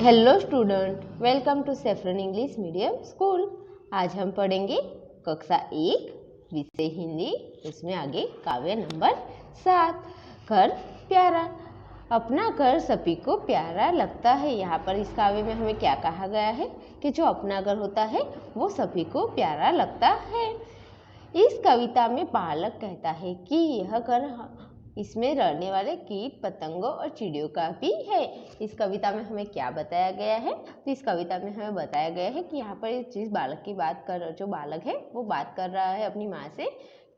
Hello student, welcome to saffron English medium school. आज हम पढ़ेंगे कक्षा 1 विषय हिंदी, उसमें आगे काव्य नंबर 7 घर प्यारा। अपना घर सभी को प्यारा लगता है। यहाँ पर इस काव्य में हमें क्या कहा गया है कि जो अपना घर होता है वो सभी को प्यारा लगता है। इस कविता में बालक कहता है कि यह घर इसमें रहने वाले कीट पतंगों और चिड़ियों का भी है। इस कविता में हमें क्या बताया गया है? तो इस कविता में हमें बताया गया है कि यहाँ पर जिस बालक की बात कर जो बालक है वो बात कर रहा है अपनी माँ से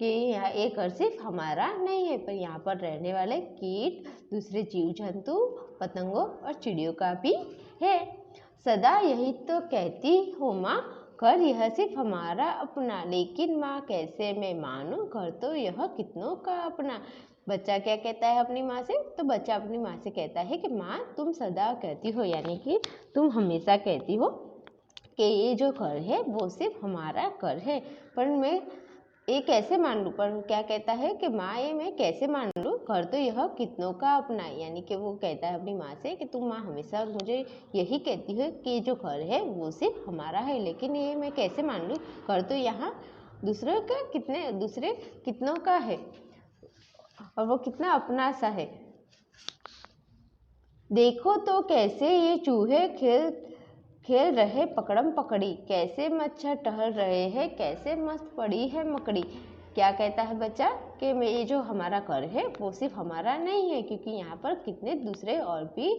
कि यहाँ एक घर सिर्फ हमारा नहीं है, पर यहाँ पर रहने वाले कीट, दूसरे जीव जंतु, पतंगों और चिड़ियों का भी है। सदा यही तो कहती हूँ माँ, घर यह सिर्फ हमारा अपना, लेकिन माँ कैसे मैं मानूं, घर तो यह कितनों का अपना। बच्चा क्या कहता है अपनी माँ से? तो बच्चा अपनी माँ से कहता है कि माँ तुम सदा कहती हो, यानी कि तुम हमेशा कहती हो कि ये जो घर है वो सिर्फ हमारा घर है, पर मैं ये कैसे मान लूँ? पर क्या कहता है कि माँ ये मैं कैसे मान लूँ, घर तो यह कितनों का अपना है। यानी कि वो कहता है अपनी माँ से कि तुम माँ हमेशा मुझे यही कहती हो कि जो घर है वो सिर्फ हमारा है, लेकिन ये मैं कैसे मान लूँ, घर तो यहाँ दूसरे कितनों का है और वो कितना अपना सा है। देखो तो कैसे ये चूहे खेल रहे पकड़म पकड़ी, कैसे मच्छर टहल रहे हैं, कैसे मस्त पड़ी है मकड़ी। क्या कहता है बच्चा कि ये जो हमारा घर है वो सिर्फ हमारा नहीं है, क्योंकि यहाँ पर कितने दूसरे और भी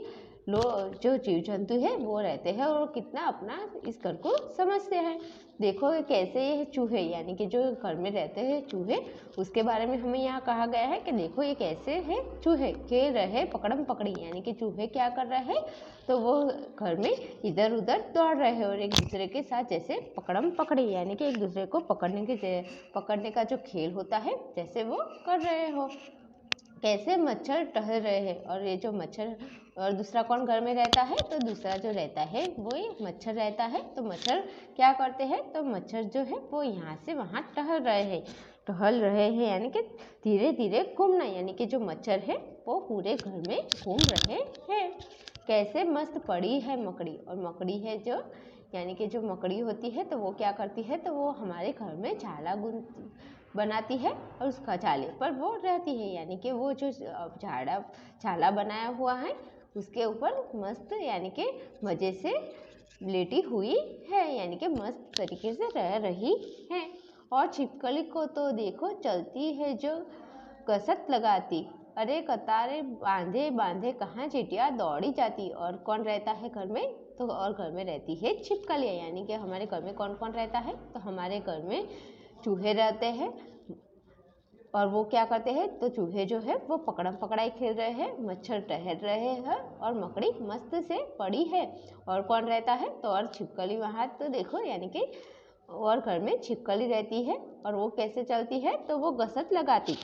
लोग जो जीव जंतु है वो रहते हैं और कितना अपना इस घर को समझते हैं। देखो कैसे ये चूहे, यानी कि जो घर में रहते हैं चूहे, उसके बारे में हमें यहाँ कहा गया है कि देखो ये कैसे है चूहे खेल रहे पकड़म पकड़ी, यानी कि चूहे क्या कर रहे हैं, तो वो घर में इधर उधर दौड़ रहे हैं और एक दूसरे के साथ जैसे पकड़म पकड़ी, यानी कि एक दूसरे को पकड़ने का जो खेल होता है जैसे वो कर रहे हो। कैसे मच्छर टहल रहे हैं, और ये जो मच्छर और दूसरा कौन घर में रहता है, तो दूसरा जो रहता है वो ये मच्छर रहता है। तो मच्छर क्या करते हैं, तो मच्छर जो है वो यहाँ से वहाँ टहल रहे हैं, यानी कि धीरे धीरे घूमना, यानी कि जो मच्छर है वो पूरे घर में घूम रहे हैं। कैसे मस्त पड़ी है मकड़ी, और मकड़ी है जो, यानी कि जो मकड़ी होती है तो वो क्या करती है, तो वो हमारे घर में झाला बनाती है और उसका झाले पर वो रहती है, यानी कि वो जो झाला बनाया हुआ है उसके ऊपर मस्त, यानी कि मज़े से लेटी हुई है, यानी कि मस्त तरीके से रह रही है। और छिपकली को तो देखो चलती है जो कसरत लगाती, अरे कतारे बांधे बांधे कहाँ चिटिया दौड़ी जाती। और कौन रहता है घर में, तो और घर में रहती है छिपकलियाँ, यानी कि हमारे घर में कौन कौन रहता है, तो हमारे घर में चूहे रहते हैं और वो क्या करते हैं, तो चूहे जो है वो पकड़म पकड़ाई खेल रहे हैं, मच्छर टहल रहे हैं और मकड़ी मस्त से पड़ी है। और कौन रहता है, तो और छिपकली वहाँ, तो देखो यानी कि और घर में छिपकली रहती है और वो कैसे चलती है, तो वो गसत लगाती,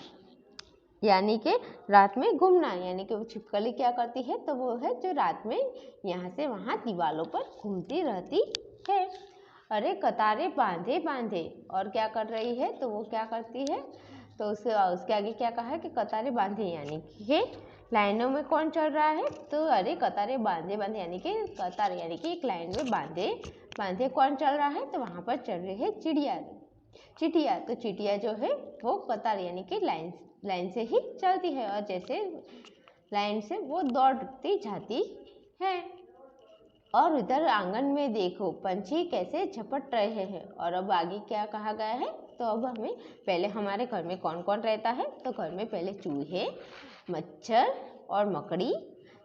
यानी कि रात में घूमना, यानी कि वो छिपकली क्या करती है, तो वो है जो रात में यहाँ से वहाँ दीवारों पर घूमती रहती है। अरे कतारे बांधे बांधे, और क्या कर रही है, तो वो क्या करती है, तो उसके आगे क्या कहा है कि कतारे बांधे, यानी कि लाइनों में कौन चल रहा है, तो अरे कतारे बांधे बांधे, यानी कि कतार, यानी कि एक लाइन में बांधे बांधे कौन चल रहा है, तो वहाँ पर चल रही है चिड़िया। तो चिड़िया जो है वो कतार, यानी कि लाइन से ही चलती है और जैसे लाइन से वो दौड़ती जाती है। और उधर आंगन में देखो पंछी कैसे झपट रहे हैं। और अब आगे क्या कहा गया है, तो अब हमें पहले हमारे घर में कौन कौन रहता है, तो घर में पहले चूहे, मच्छर और मकड़ी,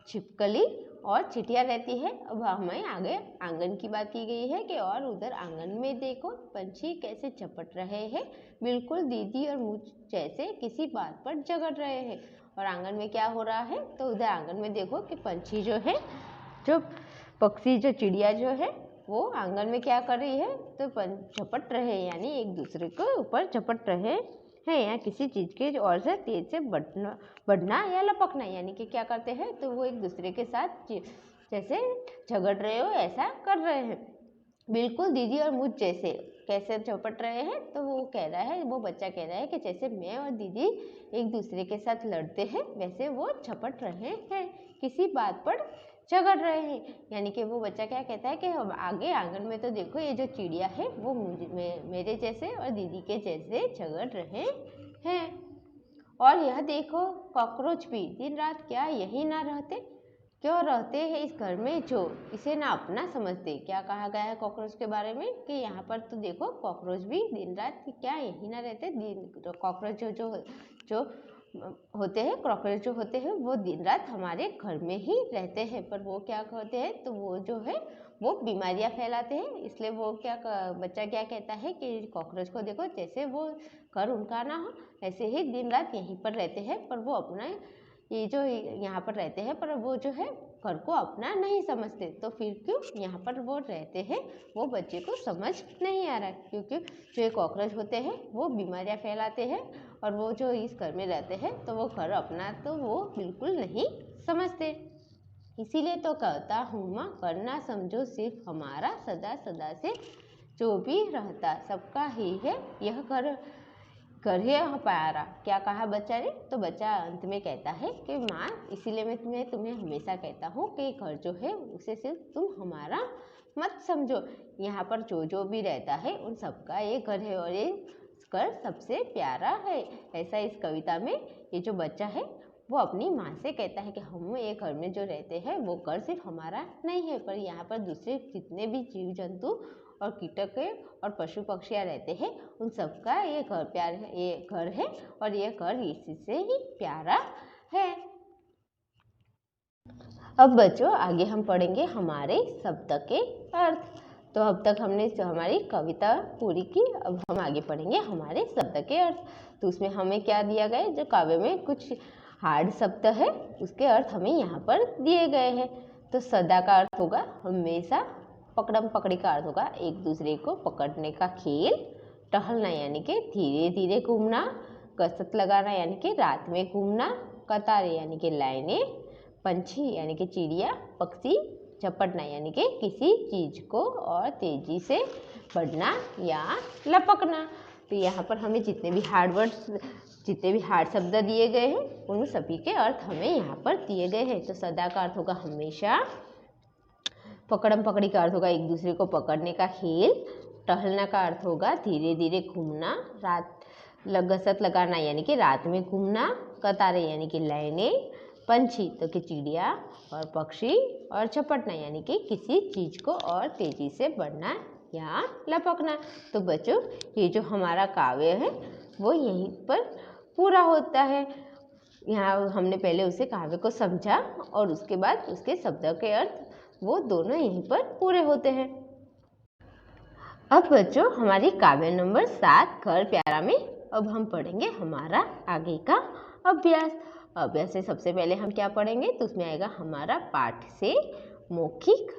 छिपकली और चिटिया रहती है। अब हमें आगे आंगन की बात की गई है कि और उधर आंगन में देखो पंछी कैसे झपट रहे हैं, बिल्कुल दीदी और मुझ जैसे किसी बात पर झगड़ रहे हैं। और आंगन में क्या हो रहा है, तो उधर आंगन में देखो कि पंछी जो है, जो पक्षी, जो चिड़िया जो है वो आंगन में क्या कर रही है, तो झपट रहे हैं, यानी एक दूसरे के ऊपर झपट रहे हैं या किसी चीज़ के और से तेज से बढ़ना या लपकना, यानी कि क्या करते हैं, तो वो एक दूसरे के साथ जैसे झगड़ रहे हो ऐसा कर रहे हैं, बिल्कुल दीदी और मुझ जैसे। कैसे झपट रहे हैं, तो वो कह रहा है, वो बच्चा कह रहा है कि जैसे मैं और दीदी एक दूसरे के साथ लड़ते हैं वैसे वो झपट रहे हैं, किसी बात पर झगड़ रहे हैं। यानी कि वो बच्चा क्या कहता है कि अब आगे आंगन में तो देखो ये जो चिड़िया है वो मेरे जैसे और दीदी के जैसे झगड़ रहे हैं। और यह देखो कॉकरोच भी दिन रात क्या यही ना रहते, क्यों रहते हैं इस घर में जो इसे ना अपना समझते। क्या कहा गया है कॉकरोच के बारे में कि यहाँ पर तो देखो कॉकरोच भी दिन रात क्या यही ना रहते। दिन कॉकरोच जो होते हैं, कॉकरोच जो होते हैं वो दिन रात हमारे घर में ही रहते हैं, पर वो क्या करते हैं तो वो जो है वो बीमारियां फैलाते हैं। इसलिए वो बच्चा क्या कहता है कि कॉकरोच को देखो जैसे वो घर उनका ना हो ऐसे ही दिन रात यहीं पर रहते हैं, पर वो अपना ये जो यहाँ पर रहते हैं पर वो जो है घर को अपना नहीं समझते। तो फिर क्यों यहाँ पर वो रहते हैं वो बच्चे को समझ नहीं आ रहा, क्योंकि जो ये कॉकरोच होते हैं वो बीमारियाँ फैलाते हैं और वो जो इस घर में रहते हैं तो वो घर अपना तो वो बिल्कुल नहीं समझते। इसीलिए तो कहता हूँ माँ करना समझो सिर्फ हमारा, सदा सदा से जो भी रहता सबका ही है यह घर है प्यारा। क्या कहा बच्चा ने, तो बच्चा अंत में कहता है कि माँ इसीलिए मैं तुम्हें हमेशा कहता हूँ कि घर जो है उसे सिर्फ तुम हमारा मत समझो, यहाँ पर जो भी रहता है उन सबका ये घर है और ये घर सबसे प्यारा है। ऐसा इस कविता में ये जो बच्चा है वो अपनी माँ से कहता है कि हम ये घर में जो रहते हैं वो घर सिर्फ हमारा नहीं है, पर यहाँ पर दूसरे जितने भी जीव जंतु और कीटक और पशु पक्षियाँ रहते हैं उन सबका ये घर है और ये घर इसी से ही प्यारा है। अब बच्चों आगे हम पढ़ेंगे हमारे शब्द के अर्थ। तो अब तक हमने हमारी कविता पूरी की, अब हम आगे पढ़ेंगे हमारे शब्द के अर्थ। तो उसमें हमें क्या दिया गया है, जो काव्य में कुछ हार्ड शब्द है उसके अर्थ हमें यहाँ पर दिए गए हैं। तो सदा का अर्थ होगा हमेशा, पकड़म पकड़ी का अर्थ होगा एक दूसरे को पकड़ने का खेल, टहलना यानी कि धीरे धीरे घूमना, कसरत लगाना यानी कि रात में घूमना, कतारें यानी कि लाइनें, पंछी यानी कि चिड़िया पक्षी, झपटना यानी कि किसी चीज को और तेजी से बढ़ना या लपकना। तो यहाँ पर हमें जितने भी हार्ड शब्द दिए गए हैं उन सभी के अर्थ हमें यहाँ पर दिए गए हैं। तो सदा का अर्थ होगा हमेशा, पकड़म पकड़ी का अर्थ होगा एक दूसरे को पकड़ने का खेल, टहलना का अर्थ होगा धीरे धीरे घूमना, कसरत लगाना यानी कि रात में घूमना, कतारें यानी कि लाइनें, पंछी तो कि चिड़िया और पक्षी, और झपटना यानी कि किसी चीज को और तेजी से बढ़ना या लपकना। तो बच्चों ये जो हमारा काव्य है वो यहीं पर पूरा होता है। यहाँ हमने पहले उसे काव्य को समझा और उसके बाद उसके शब्दों के अर्थ वो दोनों यहीं पर पूरे होते हैं। अब बच्चों हमारी काव्य नंबर 7 घर प्यारा में अब हम पढ़ेंगे हमारा आगे का अभ्यास। अभ्यास से सबसे पहले हम क्या पढ़ेंगे, तो उसमें आएगा हमारा पाठ से मौखिक।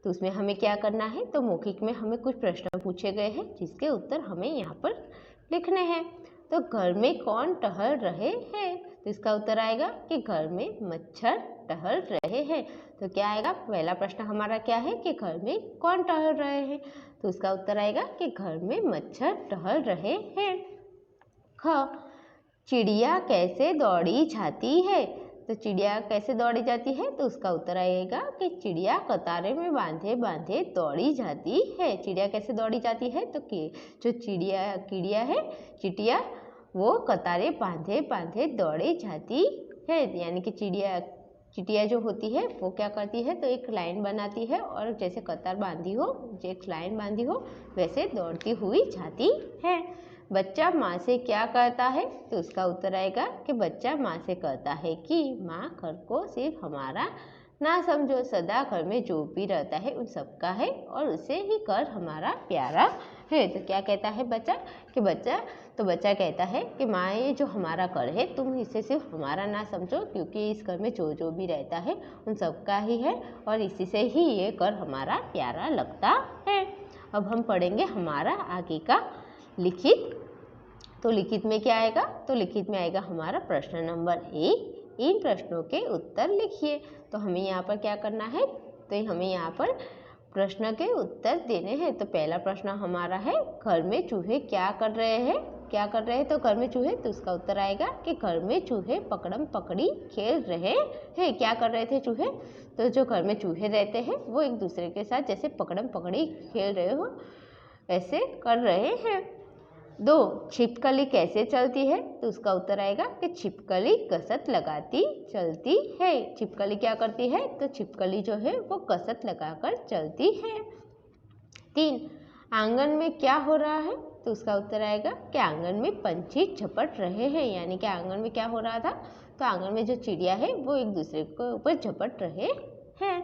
तो उसमें हमें क्या करना है, तो मौखिक में हमें कुछ प्रश्न पूछे गए हैं जिसके उत्तर हमें यहाँ पर लिखने हैं। तो घर में कौन टहल रहे हैं, तो इसका उत्तर आएगा कि घर में मच्छर टहल रहे हैं। तो क्या आएगा, पहला प्रश्न हमारा क्या है कि घर में कौन टहल रहे हैं, तो उसका उत्तर आएगा कि घर में मच्छर टहल रहे हैं। ख चिड़िया कैसे दौड़ी जाती है, तो चिड़िया कैसे दौड़ी जाती है, तो उसका उत्तर आएगा कि चिड़िया कतारे में बांधे बांधे दौड़ी जाती है। चिड़िया कैसे दौड़ी जाती है, तो जो चिड़िया है चिटिया वो कतारे बांधे बांधे दौड़ी जाती है। यानी कि चिटिया जो होती है वो क्या करती है, तो एक लाइन बनाती है और जैसे कतार बांधी हो, एक लाइन बांधी हो वैसे दौड़ती हुई जाती है। बच्चा माँ से क्या कहता है, तो उसका उत्तर आएगा कि बच्चा माँ से कहता है कि माँ घर को सिर्फ हमारा ना समझो, सदा घर में जो भी रहता है उन सबका है और उसे ही घर हमारा प्यारा है। तो क्या कहता है बच्चा कि बच्चा कहता है कि माँ ये जो हमारा घर है तुम इसे सिर्फ हमारा ना समझो, क्योंकि इस घर में जो भी रहता है उन सबका ही है और इसी से ही ये घर हमारा प्यारा लगता है। अब हम पढ़ेंगे हमारा आगे का लिखित। तो लिखित में क्या आएगा, तो लिखित में आएगा हमारा प्रश्न नंबर 1, इन प्रश्नों के उत्तर लिखिए। तो हमें यहाँ पर क्या करना है, तो हमें यहाँ पर प्रश्न के उत्तर देने हैं। तो पहला प्रश्न हमारा है घर में चूहे क्या कर रहे हैं, क्या कर रहे हैं, तो घर में चूहे, तो उसका उत्तर आएगा कि घर में चूहे पकड़म पकड़ी खेल रहे हैं। क्या कर रहे थे चूहे, तो जो घर में चूहे रहते हैं वो एक दूसरे के साथ जैसे पकड़म पकड़ी खेल रहे हो ऐसे कर रहे हैं। 2, छिपकली कैसे चलती है, तो उसका उत्तर आएगा कि छिपकली कसरत लगाती चलती है। छिपकली क्या करती है, तो छिपकली जो है वो कसरत लगाकर चलती है। 3, आंगन में क्या हो रहा है, तो उसका उत्तर आएगा कि आंगन में पंछी झपट रहे हैं। यानी कि आंगन में क्या हो रहा था, तो आंगन में जो चिड़िया है वो एक दूसरे के ऊपर झपट रहे हैं।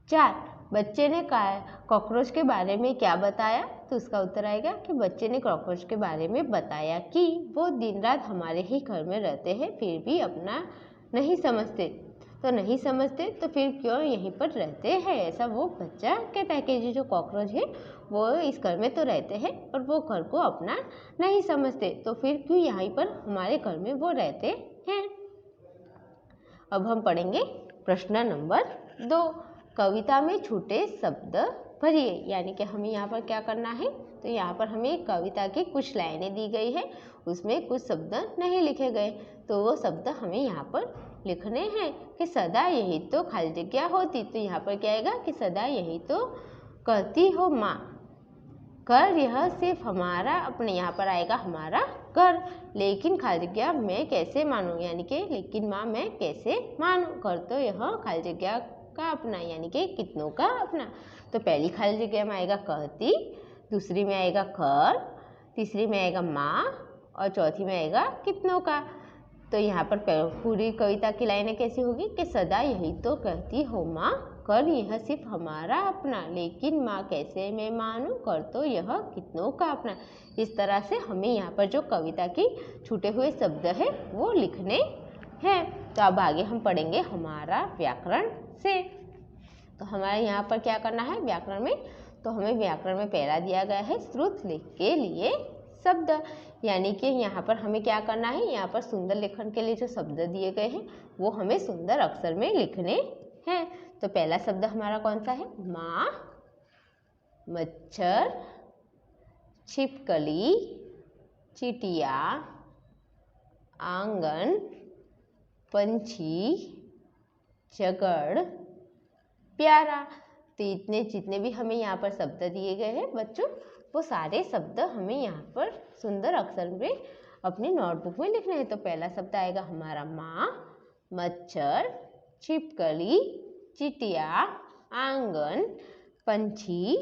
4, बच्चे ने कॉकरोच के बारे में क्या बताया, तो उसका उत्तर आएगा कि बच्चे ने कॉकरोच के बारे में बताया कि वो दिन रात हमारे ही घर में रहते हैं फिर भी अपना नहीं समझते। तो नहीं समझते तो फिर क्यों यहीं पर रहते हैं, ऐसा वो बच्चा कहता है कि जो कॉकरोच है वो इस घर में तो रहते हैं पर वो घर को अपना नहीं समझते, तो फिर क्यों यहाँ पर हमारे घर में वो रहते हैं। अब हम पढ़ेंगे प्रश्न नंबर 2, कविता में छूटे शब्द भरिए। यानी कि हमें यहाँ पर क्या करना है, तो यहाँ पर हमें कविता की कुछ लाइनें दी गई है, उसमें कुछ शब्द नहीं लिखे गए, तो वो शब्द हमें यहाँ पर लिखने हैं कि सदा यही तो खाली जगह होती। तो यहाँ पर क्या आएगा कि सदा यही तो कहती हो माँ, कर यह सिर्फ हमारा अपने, यहाँ पर आएगा हमारा कर, लेकिन खाली जगह मैं कैसे मानूँ, यानी कि लेकिन माँ मैं कैसे मानूँ। कर तो यह खाली जगह का अपना, यानी कि कितनों का अपना। तो पहली खाली जगह में आएगा कहती, दूसरी में आएगा कर, तीसरी में आएगा माँ और चौथी में आएगा कितनों का। तो यहाँ पर पूरी कविता की लाइनें कैसी होगी कि सदा यही तो कहती हो माँ, कर यह सिर्फ हमारा अपना, लेकिन माँ कैसे मैं मानूं, कर तो यह कितनों का अपना। इस तरह से हमें यहाँ पर जो कविता की छूटे हुए शब्द है वो लिखने हैं। तो अब आगे हम पढ़ेंगे हमारा व्याकरण से। तो हमारे यहाँ पर क्या करना है व्याकरण में, तो हमें व्याकरण में पहला दिया गया है श्रुत लेख के लिए शब्द। यानी कि यहाँ पर हमें क्या करना है, यहाँ पर सुंदर लेखन के लिए जो शब्द दिए गए हैं वो हमें सुंदर अक्षर में लिखने हैं। तो पहला शब्द हमारा कौन सा है, माँ, मच्छर, छिपकली, चिटिया, आंगन, पंछी, जगड़, प्यारा। तो इतने जितने भी हमें यहाँ पर शब्द दिए गए हैं बच्चों, वो सारे शब्द हमें यहाँ पर सुंदर अक्षर में अपनी नोटबुक में लिखने हैं। तो पहला शब्द आएगा हमारा माँ, मच्छर, छिपकली, चिटिया, आंगन, पंछी,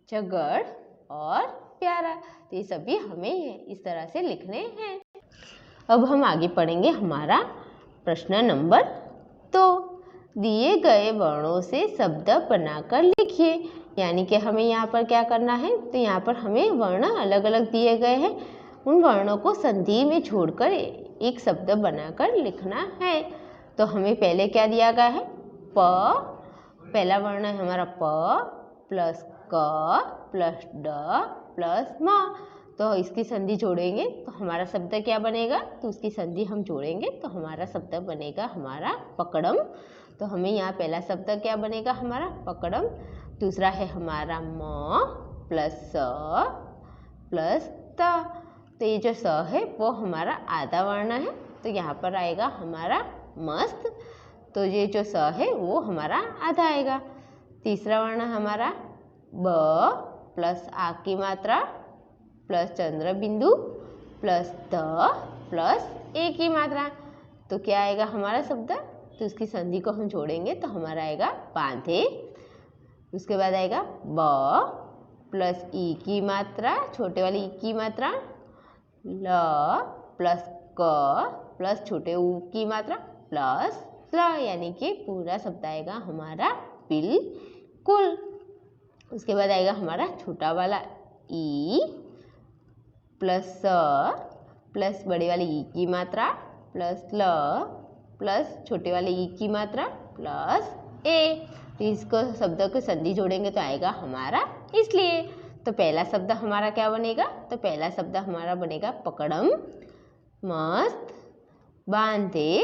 जगड़ और प्यारा। तो ये सभी हमें इस तरह से लिखने हैं। अब हम आगे पढ़ेंगे हमारा प्रश्न नंबर 2, दिए गए वर्णों से शब्द बनाकर लिखिए। यानी कि हमें यहाँ पर क्या करना है, तो यहाँ पर हमें वर्ण अलग अलग दिए गए हैं, उन वर्णों को संधि में छोड़कर एक शब्द बनाकर लिखना है। तो हमें पहले क्या दिया गया है, प, पहला वर्ण है हमारा प प्लस क प्लस ड प्लस म। तो इसकी संधि जोड़ेंगे तो हमारा शब्द क्या बनेगा, तो उसकी संधि हम जोड़ेंगे तो हमारा शब्द बनेगा हमारा पकड़म। तो हमें यहाँ पहला शब्द क्या बनेगा हमारा पकड़म, दूसरा है हमारा म प्लस स प्लस त। तो ये जो स है वो हमारा आधा वर्ण है, तो यहाँ पर आएगा हमारा मस्त। तो ये जो स है वो हमारा आधा आएगा। तीसरा वर्ण हमारा ब प्लस आ की मात्रा प्लस चंद्र बिंदु प्लस द प्लस ए की मात्रा। तो क्या आएगा हमारा शब्द, तो उसकी संधि को हम जोड़ेंगे तो हमारा आएगा बांधे। उसके बाद आएगा ब प्लस ई की मात्रा, छोटे वाली ई की मात्रा, ल प्लस क प्लस छोटे ऊ की मात्रा प्लस ल, यानी कि पूरा शब्द आएगा हमारा बिल्कुल। उसके बाद आएगा हमारा छोटा वाला ई प्लस स प्लस बड़े वाले ई की मात्रा प्लस ल प्लस छोटे वाले ई की मात्रा प्लस ए। तो इसको शब्द को संधि जोड़ेंगे तो आएगा हमारा इसलिए। तो पहला शब्द हमारा क्या बनेगा, तो पहला शब्द हमारा बनेगा पकड़म, मस्त, बांधे,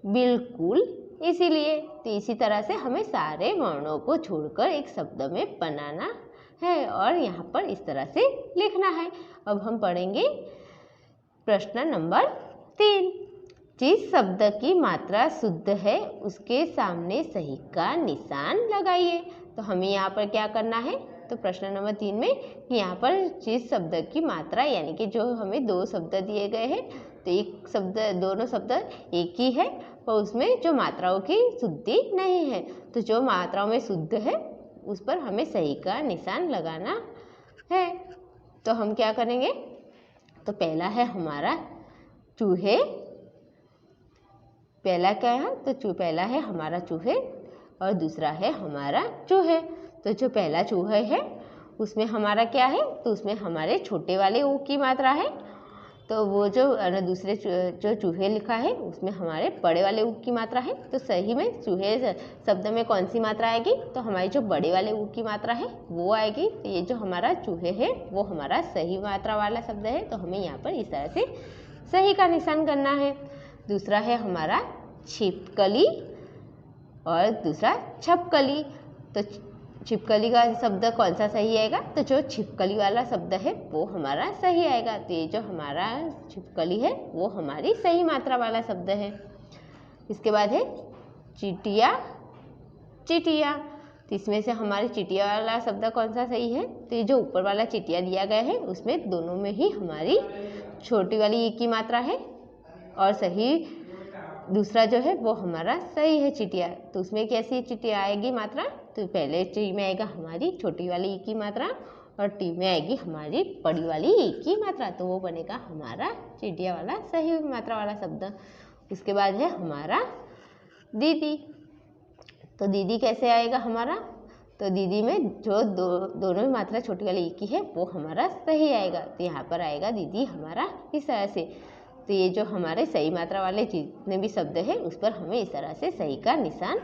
बिल्कुल, इसीलिए। तो इसी तरह से हमें सारे वर्णों को छोड़कर एक शब्द में बनाना है और यहाँ पर इस तरह से लिखना है। अब हम पढ़ेंगे प्रश्न नंबर 3, जिस शब्द की मात्रा शुद्ध है उसके सामने सही का निशान लगाइए। तो हमें यहाँ पर क्या करना है, तो प्रश्न नंबर 3 में यहाँ पर जिस शब्द की मात्रा यानी कि जो हमें 2 शब्द दिए गए हैं, तो एक शब्द दोनों शब्द एक ही है और उसमें जो मात्राओं की शुद्धि नहीं है, तो जो मात्राओं में शुद्ध है उस पर हमें सही का निशान लगाना है। तो हम क्या करेंगे, तो पहला है हमारा चूहे, पहला क्या है, तो पहला है हमारा चूहे और दूसरा है हमारा चूहे। तो जो पहला चूहा है उसमें हमारा क्या है, तो उसमें हमारे छोटे वाले ऊ की मात्रा है। तो वो जो दूसरे जो चूहे लिखा है उसमें हमारे बड़े वाले ऊ की मात्रा है। तो सही में चूहे शब्द में कौन सी मात्रा आएगी, तो हमारी जो बड़े वाले ऊ की मात्रा है वो आएगी। तो ये जो हमारा चूहे है वो हमारा सही मात्रा वाला शब्द है, तो हमें यहाँ पर इस तरह से सही का निशान करना है। दूसरा है हमारा छिपकली और दूसरा छपकली। तो छिपकली का शब्द कौन सा सही आएगा, तो जो छिपकली वाला शब्द है वो हमारा सही आएगा। तो ये जो हमारा छिपकली है वो हमारी सही मात्रा वाला शब्द है। इसके बाद है चिटिया, चिटिया। तो इसमें से हमारे चिटिया वाला शब्द कौन सा सही है, तो ये जो ऊपर वाला चिटिया दिया गया है उसमें दोनों में ही हमारी छोटी वाली ई की मात्रा है और सही दूसरा जो है वो हमारा सही है चिटिया। तो उसमें कैसी चिटिया आएगी मात्रा, तो पहले टी में आएगा हमारी छोटी वाली ई की मात्रा और टी में आएगी हमारी बड़ी वाली ई की मात्रा, तो वो बनेगा हमारा चिटिया वाला सही मात्रा वाला शब्द। उसके बाद है हमारा दीदी। तो दीदी कैसे आएगा हमारा, तो दीदी में जो दोनों ही मात्रा छोटी वाली ई की है वो हमारा सही आएगा। तो यहाँ पर आएगा दीदी हमारा इस तरह से। तो ये जो हमारे सही मात्रा वाले जितने भी शब्द है उस पर हमें इस तरह से सही का निशान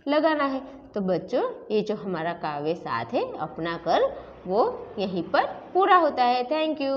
लगाना है। तो बच्चों ये जो हमारा काव्य 7 है अपना कर वो यहीं पर पूरा होता है। Thank you.